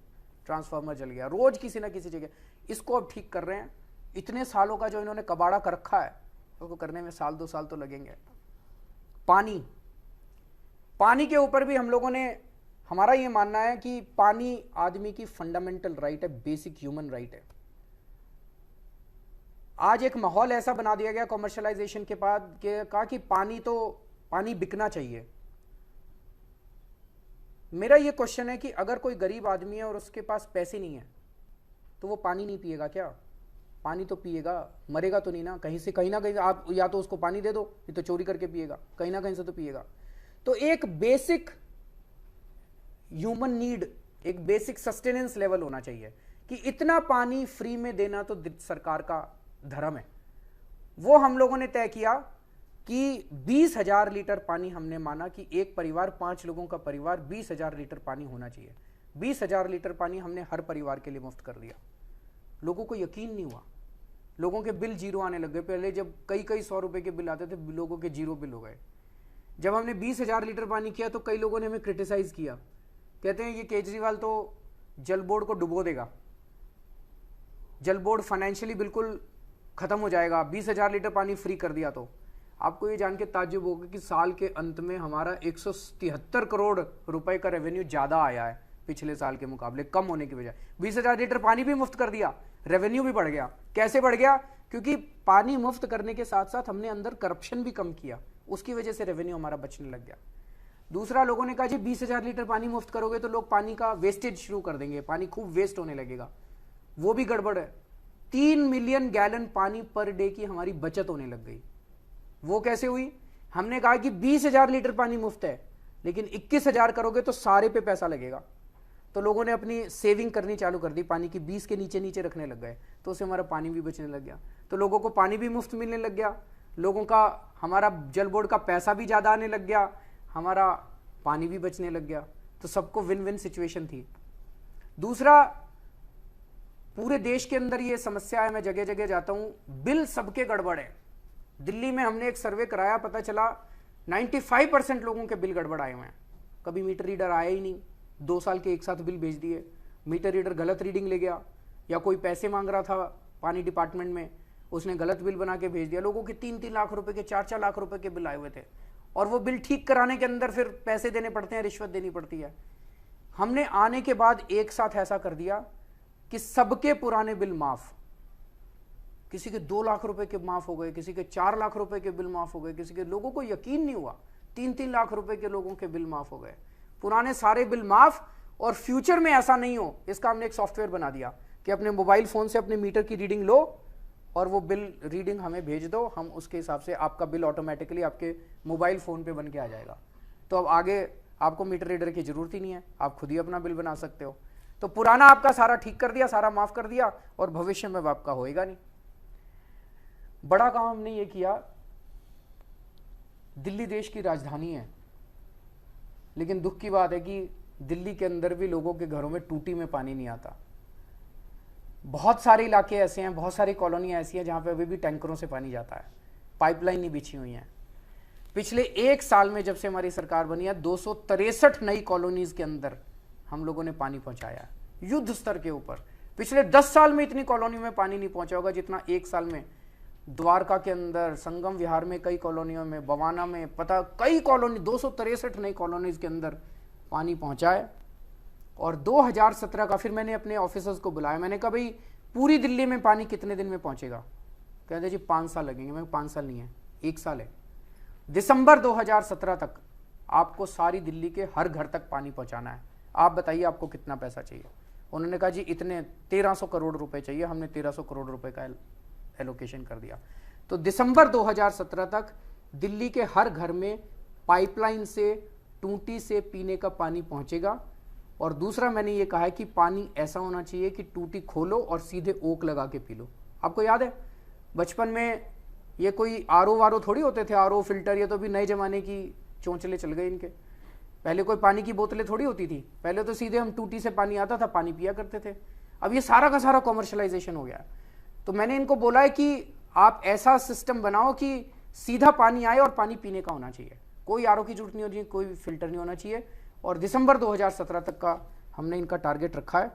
ट्रांसफार्मर जल गया, रोज किसी ना किसी जगह। इसको अब ठीक कर रहे हैं। इतने सालों का जो इन्होंने कबाड़ा कर रखा है उसको करने में 1-2 साल तो लगेंगे। पानी के ऊपर भी हम लोगों ने, हमारा ये मानना है कि पानी आदमी की फंडामेंटल राइट है, बेसिक ह्यूमन राइट है। आज एक माहौल ऐसा बना दिया गया कॉमर्शलाइजेशन के बाद कहा कि पानी बिकना चाहिए। मेरा ये क्वेश्चन है कि अगर कोई गरीब आदमी है और उसके पास पैसे नहीं है तो वो पानी नहीं पिएगा क्या? पानी तो पिएगा, मरेगा तो नहीं ना। कहीं ना कहीं आप या तो उसको पानी दे दो, नहीं तो चोरी करके पिएगा, कहीं ना कहीं से तो पिएगा। तो एक बेसिक ह्यूमन नीड, एक बेसिक सस्टेनेंस लेवल होना चाहिए कि इतना पानी फ्री में देना तो सरकार का धर्म है। वो हम लोगों ने तय किया कि 20,000 लीटर पानी, हमने माना कि एक परिवार, 5 लोगों का परिवार, 20,000 लीटर पानी होना चाहिए। 20,000 लीटर पानी हमने हर परिवार के लिए मुफ्त कर दिया। लोगों को यकीन नहीं हुआ, लोगों के बिल जीरो आने लग गए। पहले जब कई 100 रुपए के बिल आते थे, लोगों के जीरो बिल हो गए। जब हमने 20,000 लीटर पानी किया तो कई लोगों ने हमें क्रिटिसाइज किया, कहते हैं ये केजरीवाल तो जल बोर्ड को डुबो देगा, जल बोर्ड फाइनेंशियली बिल्कुल खत्म हो जाएगा, 20,000 लीटर पानी फ्री कर दिया। तो आपको ये जान के ताज्जुब होगा कि साल के अंत में हमारा 173 करोड़ रुपए का रेवेन्यू ज्यादा आया है पिछले साल के मुकाबले, कम होने की वजह। 20,000 लीटर पानी भी मुफ्त कर दिया, रेवेन्यू भी बढ़ गया। कैसे बढ़ गया? क्योंकि पानी मुफ्त करने के साथ साथ हमने अंदर करप्शन भी कम किया, उसकी वजह से रेवेन्यू हमारा बचने लग गया। दूसरा, लोगों ने कहा जी 20,000 लीटर पानी मुफ्त करोगे तो लोग पानी का वेस्टेज शुरू कर देंगे, पानी खूब वेस्ट होने लगेगा। वो भी गड़बड़ है। 3 मिलियन गैलन पानी पर डे की हमारी बचत होने लग गई। वो कैसे हुई? हमने कहा कि 20,000 लीटर पानी मुफ्त है, लेकिन 21,000 करोगे तो सारे पे पैसा लगेगा। तो लोगों ने अपनी सेविंग करनी चालू कर दी, पानी की 20 के नीचे रखने लग गए, तो उससे हमारा पानी भी बचने लग गया। तो लोगों को पानी भी मुफ्त मिलने लग गया, लोगों का, हमारा जल बोर्ड का पैसा भी ज्यादा आने लग गया, हमारा पानी भी बचने लग गया। तो सबको विन विन सिचुएशन थी। दूसरा, पूरे देश के अंदर ये समस्या है, मैं जगह जगह जाता हूं, बिल सबके गड़बड़ है। दिल्ली में हमने एक सर्वे कराया, पता चला 95% लोगों के बिल गड़बड़ आए हुए हैं। कभी मीटर रीडर आया ही नहीं, 2 साल के एक साथ बिल भेज दिए। मीटर रीडर गलत रीडिंग ले गया, या कोई पैसे मांग रहा था पानी डिपार्टमेंट में, उसने गलत बिल बना के भेज दिया। लोगों के 3-3 लाख रुपए के, 4-4 लाख रुपए के बिल आए हुए थे, और वो बिल ठीक कराने के अंदर फिर पैसे देने पड़ते हैं, रिश्वत देनी पड़ती है। हमने आने के बाद एक साथ ऐसा कर दिया कि सबके पुराने बिल माफ, किसी के 2 लाख रुपए के माफ हो गए, किसी के 4 लाख रुपए के बिल माफ हो गए, किसी के, लोगों को यकीन नहीं हुआ 3-3 लाख रुपए के लोगों के बिल माफ हो गए, पुराने सारे बिल माफ। और फ्यूचर में ऐसा नहीं हो, इसका हमने एक सॉफ्टवेयर बना दिया कि अपने मोबाइल फोन से अपने मीटर की रीडिंग लो और वो बिल रीडिंग हमें भेज दो, हम उसके हिसाब से आपका बिल ऑटोमेटिकली आपके मोबाइल फोन पे बन के आ जाएगा। तो अब आगे आपको मीटर रीडर की जरूरत ही नहीं है, आप खुद ही अपना बिल बना सकते हो। तो पुराना आपका सारा ठीक कर दिया, सारा माफ कर दिया, और भविष्य में आपका होएगा नहीं। बड़ा काम हमने ये किया, दिल्ली देश की राजधानी है, लेकिन दुख की बात है कि दिल्ली के अंदर भी लोगों के घरों में टूटी में पानी नहीं आता। बहुत सारे इलाके ऐसे हैं, बहुत सारी कॉलोनियां ऐसी हैं जहां पे अभी भी टैंकरों से पानी जाता है, पाइपलाइन नहीं बिछी हुई है। पिछले 1 साल में जब से हमारी सरकार बनी है, 263 नई कॉलोनीज के अंदर हम लोगों ने पानी पहुंचाया है, युद्ध स्तर के ऊपर। पिछले 10 साल में इतनी कॉलोनी में पानी नहीं पहुंचा होगा जितना 1 साल में द्वारका के अंदर, संगम विहार में कई कॉलोनियों में, बवाना में, पता कई कॉलोनी, 263 नई कॉलोनीज के अंदर पानी पहुंचा है। और 2017 का फिर मैंने अपने ऑफिसर्स को बुलाया, मैंने कहा भाई पूरी दिल्ली में पानी कितने दिन में पहुंचेगा? कहते जी 5 साल लगेंगे। मैं 5 साल नहीं है, 1 साल है। दिसंबर 2017 तक आपको सारी दिल्ली के हर घर तक पानी पहुंचाना है। आप बताइए आपको कितना पैसा चाहिए? उन्होंने कहा जी इतने 1300 करोड़ रुपए चाहिए। हमने 1300 करोड़ रुपए का एलोकेशन कर दिया। तो दिसंबर 2017 तक दिल्ली के हर घर में पाइपलाइन से, टूटी से पीने का पानी पहुंचेगा। और दूसरा मैंने ये कहा है कि पानी ऐसा होना चाहिए कि टूटी खोलो और सीधे ओक लगा के पी लो। आपको याद है बचपन में ये कोई आरओ वारो थोड़ी होते थे, आरओ फिल्टर, ये तो भी नए जमाने की चोंचले चल गए इनके। पहले कोई पानी की बोतलें थोड़ी होती थी, पहले तो सीधे हम टूटी से पानी आता था, पानी पिया करते थे। अब ये सारा का सारा कॉमर्शलाइजेशन हो गया। तो मैंने इनको बोला है कि आप ऐसा सिस्टम बनाओ कि सीधा पानी आए और पानी पीने का होना चाहिए, कोई आरओ की जरूरत नहीं होनी चाहिए, कोई फिल्टर नहीं होना चाहिए। और दिसंबर 2017 तक का हमने इनका टारगेट रखा है।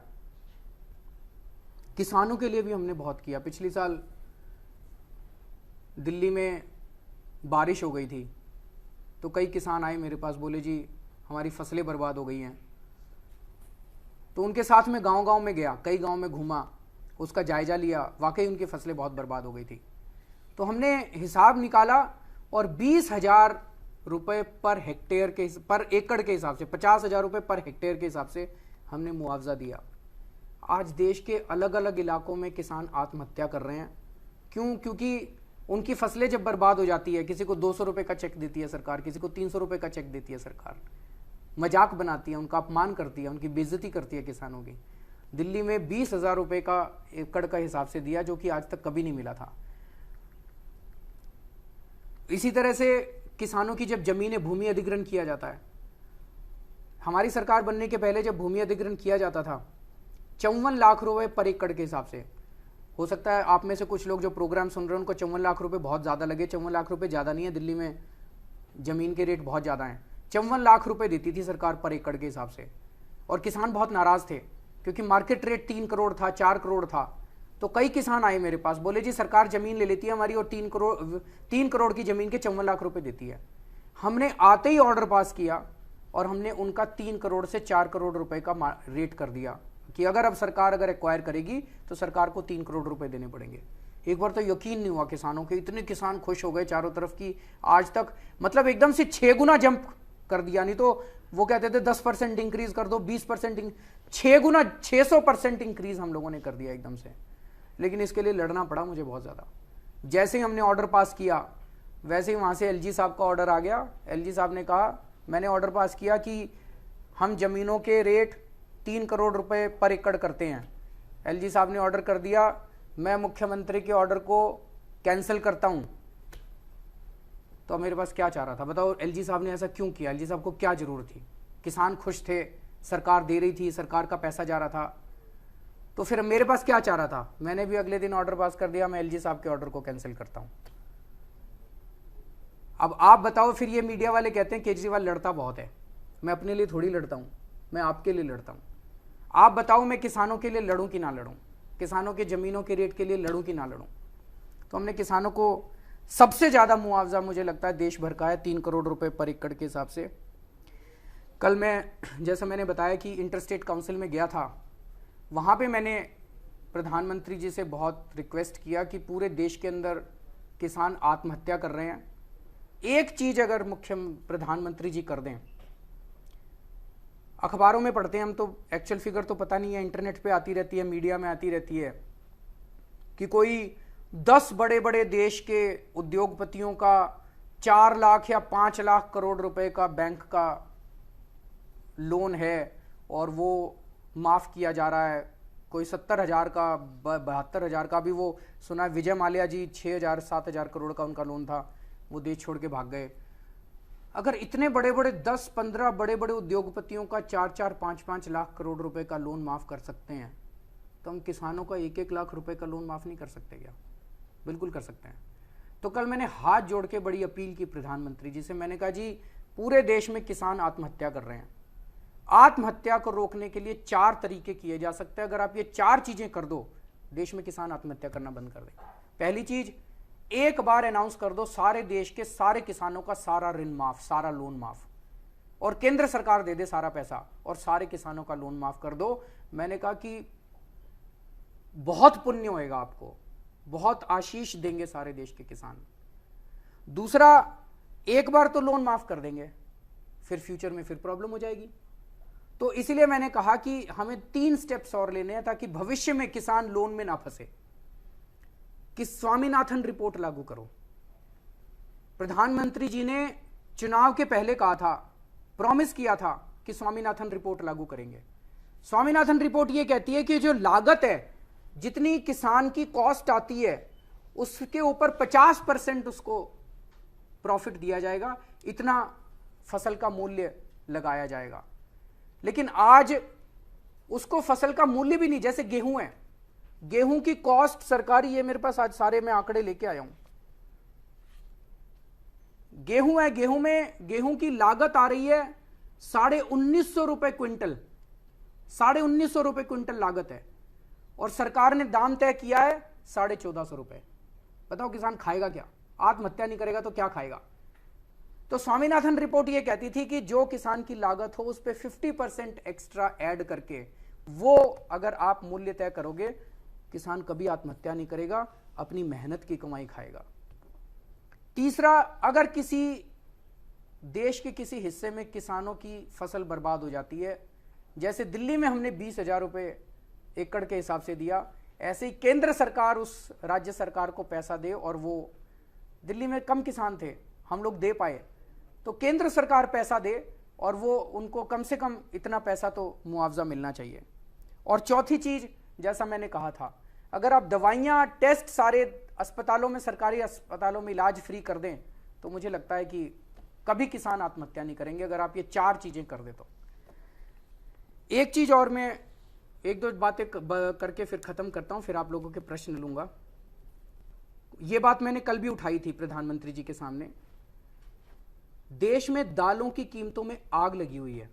किसानों के लिए भी हमने बहुत किया। पिछले साल दिल्ली में बारिश हो गई थी, तो कई किसान आए मेरे पास, बोले जी हमारी फसलें बर्बाद हो गई हैं। तो उनके साथ में गांव-गांव में गया, कई गांव में घूमा, उसका जायजा लिया, वाकई उनकी फसलें बहुत बर्बाद हो गई थी। तो हमने हिसाब निकाला और 20,000 रुपये पर हेक्टेयर के, पर एकड़ के हिसाब से, 50,000 रुपये पर हेक्टेयर के हिसाब से हमने मुआवजा दिया। आज देश के अलग अलग इलाकों में किसान आत्महत्या कर रहे हैं। क्यों? क्योंकि उनकी फसलें जब बर्बाद हो जाती है, किसी को 200 रुपये का चेक देती है सरकार, किसी को 300 रुपये का चेक देती है सरकार, मजाक बनाती है, उनका अपमान करती है, उनकी बेइज्जती करती है किसानों की। दिल्ली में 20,000 रुपये का एकड़ का हिसाब से दिया, जो कि आज तक कभी नहीं मिला था। इसी तरह से किसानों की जब जमीनें, भूमि अधिग्रहण किया जाता है, हमारी सरकार बनने के पहले जब भूमि अधिग्रहण किया जाता था 54 लाख रुपए पर एकड़ के हिसाब से। हो सकता है आप में से कुछ लोग जो प्रोग्राम सुन रहे हैं उनको 54 लाख रुपए बहुत ज़्यादा लगे। 54 लाख रुपए ज़्यादा नहीं है, दिल्ली में ज़मीन के रेट बहुत ज़्यादा हैं। 54 लाख रुपए देती थी सरकार पर एकड़ के हिसाब से, और किसान बहुत नाराज़ थे क्योंकि मार्केट रेट 3 करोड़ था, 4 करोड़ था। तो कई किसान आए मेरे पास, बोले जी सरकार ज़मीन ले लेती है हमारी और 3 करोड़ की ज़मीन के 54 लाख रुपए देती है। हमने आते ही ऑर्डर पास किया और हमने उनका 3 करोड़ से 4 करोड़ रुपए का रेट कर दिया कि अगर सरकार एक्वायर करेगी तो सरकार को 3 करोड़ रुपए देने पड़ेंगे। एक बार तो यकीन नहीं हुआ किसानों के, इतने किसान खुश हो गए चारों तरफ की। आज तक मतलब एकदम से 6 गुना जंप कर दिया। नहीं तो वो कहते थे 10% इंक्रीज कर दो, 20%, 6 गुना 600% इंक्रीज हम लोगों ने कर दिया एकदम से। लेकिन इसके लिए लड़ना पड़ा मुझे बहुत ज़्यादा। जैसे ही हमने ऑर्डर पास किया वैसे ही वहाँ से एलजी साहब का ऑर्डर आ गया। एलजी साहब ने कहा, मैंने ऑर्डर पास किया कि हम ज़मीनों के रेट 3 करोड़ रुपए पर एकड़ करते हैं। एलजी साहब ने ऑर्डर कर दिया, मैं मुख्यमंत्री के ऑर्डर को कैंसिल करता हूँ। तो मेरे पास क्या चाह रहा था बताओ? एलजी साहब ने ऐसा क्यों किया? एलजी साहब को क्या ज़रूरत थी? किसान खुश थे, सरकार दे रही थी, सरकार का पैसा जा रहा था। तो फिर मेरे पास क्या चाह रहा था? मैंने भी अगले दिन ऑर्डर पास कर दिया, मैं एलजी साहब के ऑर्डर को कैंसिल करता हूँ। अब आप बताओ, फिर ये मीडिया वाले कहते हैं केजरीवाल लड़ता बहुत है। मैं अपने लिए थोड़ी लड़ता हूँ, मैं आपके लिए लड़ता हूँ। आप बताओ मैं किसानों के लिए लड़ूं कि ना लड़ूं? किसानों के ज़मीनों के रेट के लिए लड़ूं कि ना लड़ूं? तो हमने किसानों को सबसे ज़्यादा मुआवजा मुझे लगता है देश भर का है, 3 करोड़ रुपए पर एकड़ के हिसाब से। कल मैं, जैसा मैंने बताया कि इंटरस्टेट काउंसिल में गया था, वहाँ पे मैंने प्रधानमंत्री जी से बहुत रिक्वेस्ट किया कि पूरे देश के अंदर किसान आत्महत्या कर रहे हैं, एक चीज़ अगर मुख्य प्रधानमंत्री जी कर दें। अखबारों में पढ़ते हैं हम, तो एक्चुअल फिगर तो पता नहीं है, इंटरनेट पे आती रहती है, मीडिया में आती रहती है कि कोई 10 बड़े बड़े देश के उद्योगपतियों का 4 लाख या 5 लाख करोड़ रुपए का बैंक का लोन है और वो माफ किया जा रहा है। कोई 70,000 का, 72,000 का भी वो सुना है। विजय माल्या जी 6,000 7,000 करोड़ का उनका लोन था, वो देश छोड़ के भाग गए। अगर इतने बड़े बड़े 10-15 बड़े बड़े उद्योगपतियों का 4-4 5-5 लाख करोड़ रुपए का लोन माफ कर सकते हैं, तो हम किसानों का 1-1 लाख रुपए का लोन माफ नहीं कर सकते क्या? बिल्कुल कर सकते हैं। तो कल मैंने हाथ जोड़ के बड़ी अपील की प्रधानमंत्री जी से। मैंने कहा जी, पूरे देश में किसान आत्महत्या कर रहे हैं, आत्महत्या को रोकने के लिए 4 तरीके किए जा सकते हैं। अगर आप ये 4 चीजें कर दो, देश में किसान आत्महत्या करना बंद कर दे। पहली चीज, एक बार अनाउंस कर दो सारे देश के सारे किसानों का सारा ऋण माफ, सारा लोन माफ, और केंद्र सरकार दे दे सारा पैसा और सारे किसानों का लोन माफ कर दो। मैंने कहा कि बहुत पुण्य होएगा आपको, बहुत आशीष देंगे सारे देश के किसान। दूसरा, एक बार तो लोन माफ कर देंगे, फिर फ्यूचर में फिर प्रॉब्लम हो जाएगी। तो इसलिए मैंने कहा कि हमें 3 स्टेप्स और लेने हैं ताकि भविष्य में किसान लोन में ना फंसे। कि स्वामीनाथन रिपोर्ट लागू करो। प्रधानमंत्री जी ने चुनाव के पहले कहा था, प्रॉमिस किया था कि स्वामीनाथन रिपोर्ट लागू करेंगे। स्वामीनाथन रिपोर्ट यह कहती है कि जो लागत है, जितनी किसान की कॉस्ट आती है, उसके ऊपर 50% उसको प्रॉफिट दिया जाएगा, इतना फसल का मूल्य लगाया जाएगा। लेकिन आज उसको फसल का मूल्य भी नहीं, जैसे गेहूं है, गेहूं की कॉस्ट सरकारी, ये मेरे पास आज सारे मैं आंकड़े लेके आया हूं। गेहूं है, गेहूं में गेहूं की लागत आ रही है 1950 रुपए क्विंटल, 1950 रुपए क्विंटल लागत है, और सरकार ने दाम तय किया है 1450 रुपए। बताओ किसान खाएगा क्या? आत्महत्या नहीं करेगा तो क्या खाएगा? तो स्वामीनाथन रिपोर्ट यह कहती थी कि जो किसान की लागत हो उस पर 50% एक्स्ट्रा ऐड करके वो अगर आप मूल्य तय करोगे, किसान कभी आत्महत्या नहीं करेगा, अपनी मेहनत की कमाई खाएगा। तीसरा, अगर किसी देश के किसी हिस्से में किसानों की फसल बर्बाद हो जाती है, जैसे दिल्ली में हमने 20,000 रुपए एकड़ के हिसाब से दिया, ऐसे ही केंद्र सरकार उस राज्य सरकार को पैसा दे, और वो दिल्ली में कम किसान थे, हम लोग दे पाए, तो केंद्र सरकार पैसा दे और वो उनको कम से कम इतना पैसा तो मुआवजा मिलना चाहिए। और चौथी चीज, जैसा मैंने कहा था, अगर आप दवाइयां, टेस्ट सारे अस्पतालों में, सरकारी अस्पतालों में इलाज फ्री कर दें, तो मुझे लगता है कि कभी किसान आत्महत्या नहीं करेंगे, अगर आप ये 4 चीजें कर दे तो। एक चीज और मैं 1-2 बातें करके फिर खत्म करता हूं, फिर आप लोगों के प्रश्न लूंगा। ये बात मैंने कल भी उठाई थी प्रधानमंत्री जी के सामने। देश में दालों की कीमतों में आग लगी हुई है।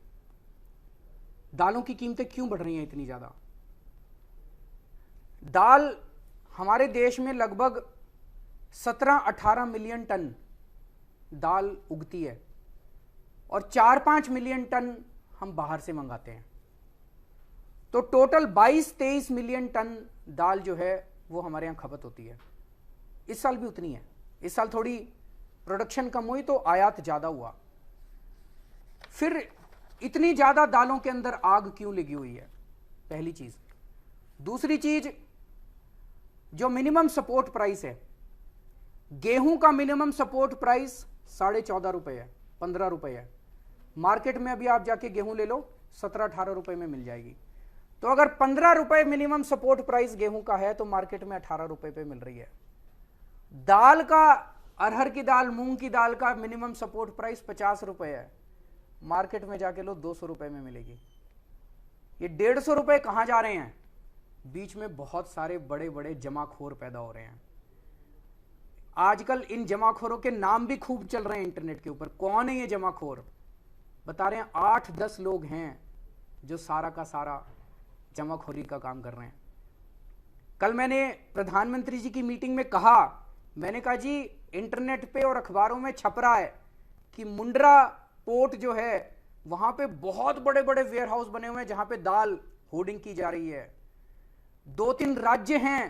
दालों की कीमतें क्यों बढ़ रही हैं इतनी ज्यादा? दाल, हमारे देश में लगभग 17-18 मिलियन टन दाल उगती है और 4-5 मिलियन टन हम बाहर से मंगाते हैं। तो टोटल 22-23 मिलियन टन दाल जो है वो हमारे यहां खपत होती है। इस साल भी उतनी है। इस साल थोड़ी प्रोडक्शन कम हुई तो आयात ज्यादा हुआ। फिर इतनी ज्यादा दालों के अंदर आग क्यों लगी हुई है? पहली चीज। दूसरी चीज, जो मिनिमम सपोर्ट प्राइस है, गेहूं का मिनिमम सपोर्ट प्राइस 14.5 रुपए है, 15 रुपए है। मार्केट में अभी आप जाके गेहूं ले लो, 17-18 रुपए में मिल जाएगी। तो अगर 15 रुपए मिनिमम सपोर्ट प्राइस गेहूं का है, तो मार्केट में 18 रुपए पे मिल रही है। दाल का, अरहर की दाल, मूंग की दाल का मिनिमम सपोर्ट प्राइस 50 रुपए है, मार्केट में जाके लो 200 रुपए में मिलेगी। ये 150 रुपए कहां जा रहे हैं? बीच में बहुत सारे बड़े बड़े जमाखोर पैदा हो रहे हैं। आजकल इन जमाखोरों के नाम भी खूब चल रहे हैं इंटरनेट के ऊपर। कौन है ये जमाखोर? बता रहे हैं 8-10 लोग हैं जो सारा का सारा जमाखोरी का काम कर रहे हैं। कल मैंने प्रधानमंत्री जी की मीटिंग में कहा मैंने कहा जी इंटरनेट पे और अखबारों में छप रहा है कि मुंड्रा पोर्ट जो है वहां पे बहुत बड़े बड़े वेयर हाउस बने हुए हैं जहां पे दाल होर्डिंग की जा रही है। 2-3 राज्य हैं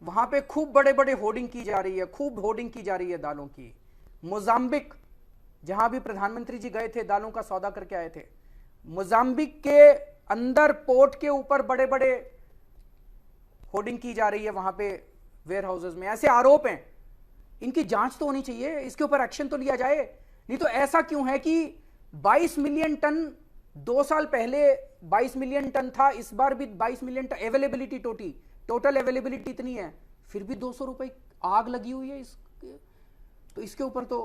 वहां पे खूब बड़े बड़े होर्डिंग की जा रही है, खूब होर्डिंग की जा रही है दालों की। मोजाम्बिक, जहां भी प्रधानमंत्री जी गए थे दालों का सौदा करके आए थे, मोजाम्बिक के अंदर पोर्ट के ऊपर बड़े बड़े होर्डिंग की जा रही है वहां पे वेयर हाउसेस में। ऐसे आरोप हैं, इनकी जांच तो होनी चाहिए, इसके ऊपर एक्शन तो लिया जाए। नहीं तो ऐसा क्यों है कि 22 मिलियन टन 2 साल पहले 22 मिलियन टन था, इस बार भी 22 million ton availability, total availability इतनी है, फिर भी 200 रुपए आग लगी हुई है तो इसके ऊपर तो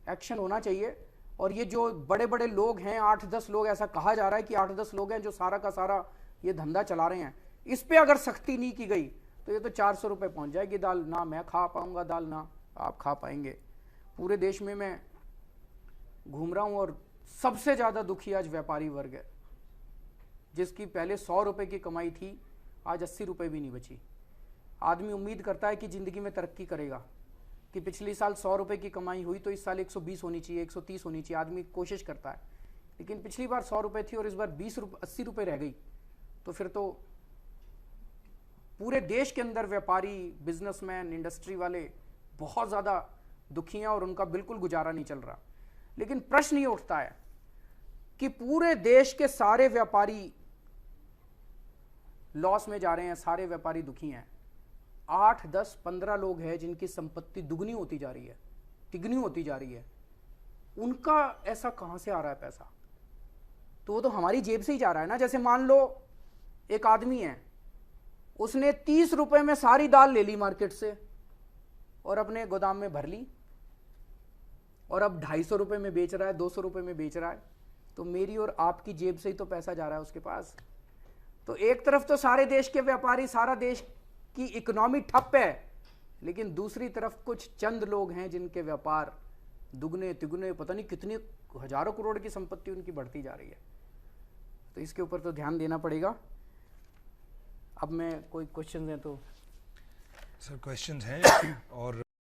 एक्शन होना चाहिए। और ये जो बड़े बड़े लोग हैं, 8-10 लोग, ऐसा कहा जा रहा है कि 8-10 लोग हैं जो सारा का सारा ये धंधा चला रहे हैं, इस पे अगर सख्ती नहीं की गई तो ये तो 400 रुपए पहुंच जाएगी दाल। ना मैं खा पाऊंगा दाल, ना आप खा पाएंगे। पूरे देश में मैं घूम रहा हूं और सबसे ज्यादा दुखी आज व्यापारी वर्ग है, जिसकी पहले 100 रुपए की कमाई थी, आज 80 रुपए भी नहीं बची। आदमी उम्मीद करता है कि जिंदगी में तरक्की करेगा, कि पिछले साल 100 रुपए की कमाई हुई तो इस साल 120 होनी चाहिए, 130 होनी चाहिए, आदमी कोशिश करता है। लेकिन पिछली बार 100 रुपए थी और इस बार 80 रुपए रह गई, तो फिर तो पूरे देश के अंदर व्यापारी, बिजनेसमैन, इंडस्ट्री वाले बहुत ज्यादा दुखी हैं और उनका बिल्कुल गुजारा नहीं चल रहा। लेकिन प्रश्न ये उठता है कि पूरे देश के सारे व्यापारी लॉस में जा रहे हैं, सारे व्यापारी दुखी हैं। 8, 10, 15 लोग हैं जिनकी संपत्ति दुगनी होती जा रही है, तिगनी होती जा रही है। उनका ऐसा कहां से आ रहा है पैसा? तो वो तो हमारी जेब से ही जा रहा है ना। जैसे मान लो एक आदमी है, उसने 30 रुपए में सारी दाल ले ली मार्केट से और अपने गोदाम में भर ली, और अब 250 रुपए में बेच रहा है, 200 रुपए में बेच रहा है, तो मेरी और आपकी जेब से ही तो पैसा जा रहा है उसके पास। तो एक तरफ तो सारे देश के व्यापारी, सारा देश की इकोनॉमी ठप है, लेकिन दूसरी तरफ कुछ चंद लोग हैं जिनके व्यापार दुगने तिगुने, पता नहीं कितने हजारों करोड़ की संपत्ति उनकी बढ़ती जा रही है। तो इसके ऊपर तो ध्यान देना पड़ेगा। अब मैं कोई क्वेश्चन है तो
सर क्वेश्चंस हैं और